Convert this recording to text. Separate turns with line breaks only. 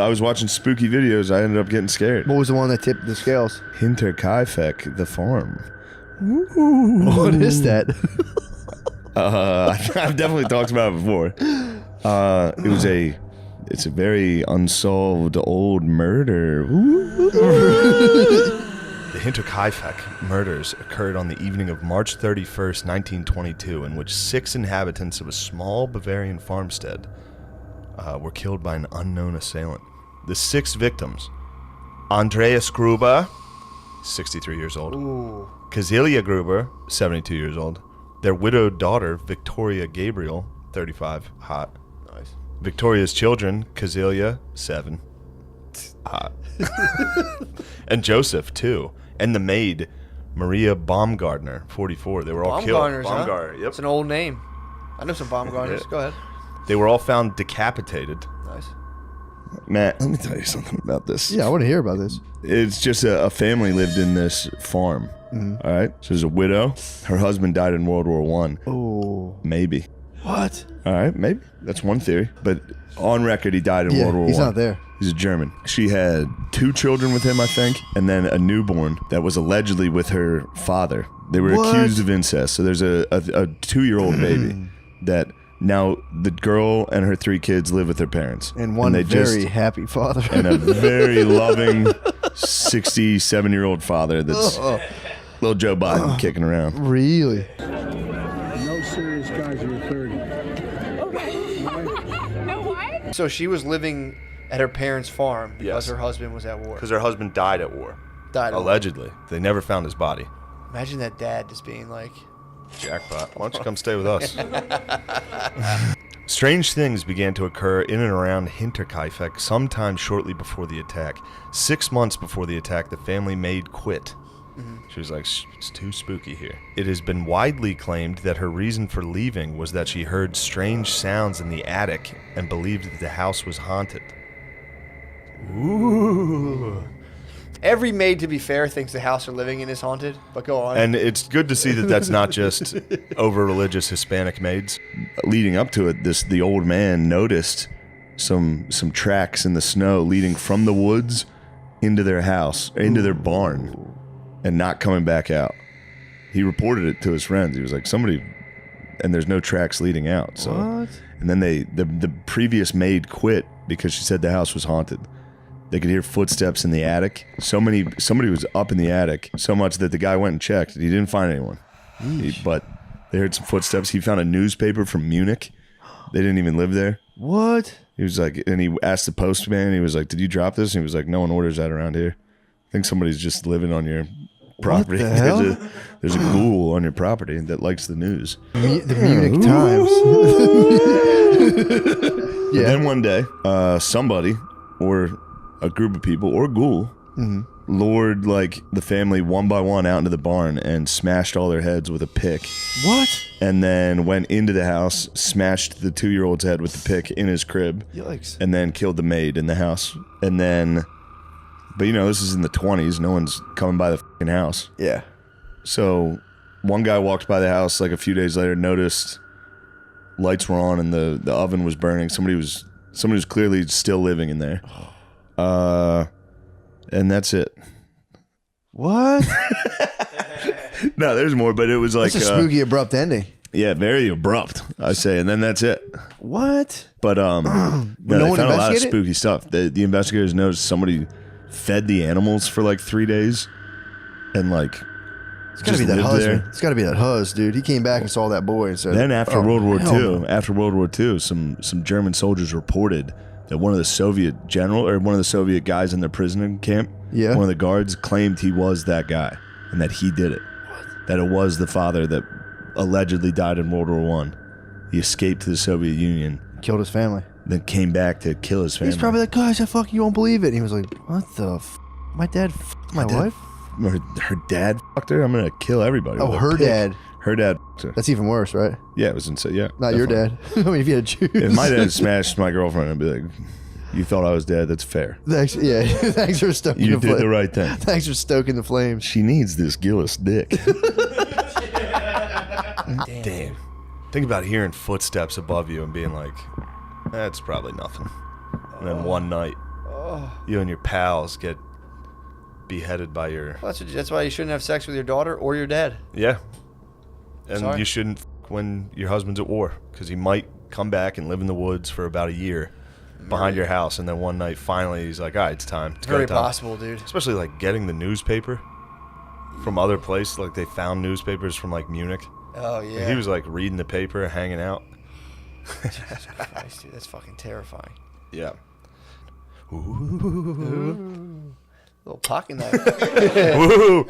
I was watching spooky videos. I ended up getting scared.
What was the one that tipped the scales?
Hinterkaifeck, the farm.
Ooh. What is that?
I've definitely talked about it before. It's a very unsolved old murder. The Hinterkaifeck murders occurred on the evening of March 31st, 1922, in which 6 inhabitants of a small Bavarian farmstead were killed by an unknown assailant. The 6 victims: Andreas Gruber, 63 years old; Kazilia Gruber, 72 years old; their widowed daughter, Victoria Gabriel, 35, hot.
Nice.
Victoria's children, Kazilia, 7, hot. And Joseph, 2. And the maid, Maria Baumgartner, 44. They were all killed.
Baumgartner, yep. It's an old name. I know some Baumgartners. Yeah. Go ahead.
They were all found decapitated.
Nice.
Matt, let me tell you something about this.
Yeah, I want to hear about this.
It's just a family lived in this farm. Mm-hmm. All right? So there's a widow. Her husband died in World War I.
Oh.
Maybe.
What?
All right, maybe. That's one theory. But on record, he died in World War I.
He's not there.
He's a German. She had 2 children with him, I think, and then a newborn that was allegedly with her father. They were accused of incest. So there's a 2-year-old baby that now the girl and her 3 kids live with their parents.
And one very happy father.
And a very loving 67-year-old father that's little Joe Biden kicking around.
Really?
No serious guys are 30.
No what?
So she was living at her parents' farm because her husband was at war.
Because her husband died at war.
Allegedly.
They never found his body.
Imagine that dad just being like,
jackpot. Why don't you come stay with us? Strange things began to occur in and around Hinterkaifeck sometime shortly before the attack. 6 months before the attack, the family maid quit. She was like, it's too spooky here. It has been widely claimed that her reason for leaving was that she heard strange sounds in the attic and believed that the house was haunted.
Ooh. Every maid, to be fair, thinks the house they're living in is haunted, but go on.
And it's good to see that that's not just over-religious Hispanic maids. Leading up to it, the old man noticed some tracks in the snow leading from the woods into their house, into their barn, and not coming back out. He reported it to his friends. He was like, somebody, and there's no tracks leading out. So,
what?
And then the previous maid quit because she said the house was haunted. They could hear footsteps in the attic. Somebody was up in the attic so much that the guy went and checked. He didn't find anyone. But they heard some footsteps. He found a newspaper from Munich. They didn't even live there.
What?
He was like, and he asked the postman. He was like, "Did you drop this?" And he was like, "No one orders that around here. I think somebody's just living on your property.
What the hell?
There's a ghoul on your property that likes the news."
The Munich Times.
Yeah. Then one day, somebody or a group of people or a ghoul lured like the family one by one out into the barn and smashed all their heads with a pick.
What?
And then went into the house, smashed the 2-year-old's head with the pick in his crib.
Yikes.
And then killed the maid in the house. And then, but you know, this is in the 20s. No one's coming by the fucking house.
Yeah.
So one guy walked by the house like a few days later, noticed lights were on and the oven was burning. Somebody was clearly still living in there. And that's it.
What?
No, there's more, but it was like
That's a spooky, abrupt ending.
Yeah, very abrupt, I say, and then that's it.
What?
But
no
they
one
found a lot of
investigated?
spooky stuff. The investigators noticed somebody fed the animals for like 3 days, and like
it's gotta be that huzz. It's gotta be that huzz, dude. He came back and saw that boy and said.
Then after World War II, some German soldiers reported that one of the Soviet guys in their prison camp, one of the guards claimed he was that guy and that he did it. What? That it was the father that allegedly died in World War I. He escaped to the Soviet Union.
Killed his family.
Then came back to kill his family.
He's probably like, guys, you won't believe it. And he was like, what the my dad my wife?
Her dad fucked her? I'm going to kill everybody.
Oh, her dad.
Her dad fucked her.
That's even worse, right?
Yeah, it was insane. Yeah.
Not your dad. I mean, if you had to choose.
If my dad smashed my girlfriend, I'd be like, you thought I was dead? That's fair.
Thanks, yeah. Thanks for stoking
You did the right thing.
Thanks for stoking the flames.
She needs this Gillis dick. Damn. Think about hearing footsteps above you and being like, that's probably nothing. And then one night, you and your pals get beheaded by your...
Well, that's why you shouldn't have sex with your daughter or your dad.
Yeah. And
Sorry?
you shouldn't when your husband's at war, because he might come back and live in the woods for about a year behind your house, and then one night finally he's like, all right, it's time. It's
Very
go time.
possible, dude.
Especially like getting the newspaper from other places. Like they found newspapers from like Munich.
Oh,
Like,
yeah.
he was like reading the paper, hanging out.
Jesus Christ, dude. That's fucking terrifying.
Yeah.
Little pocket knife.
Woo!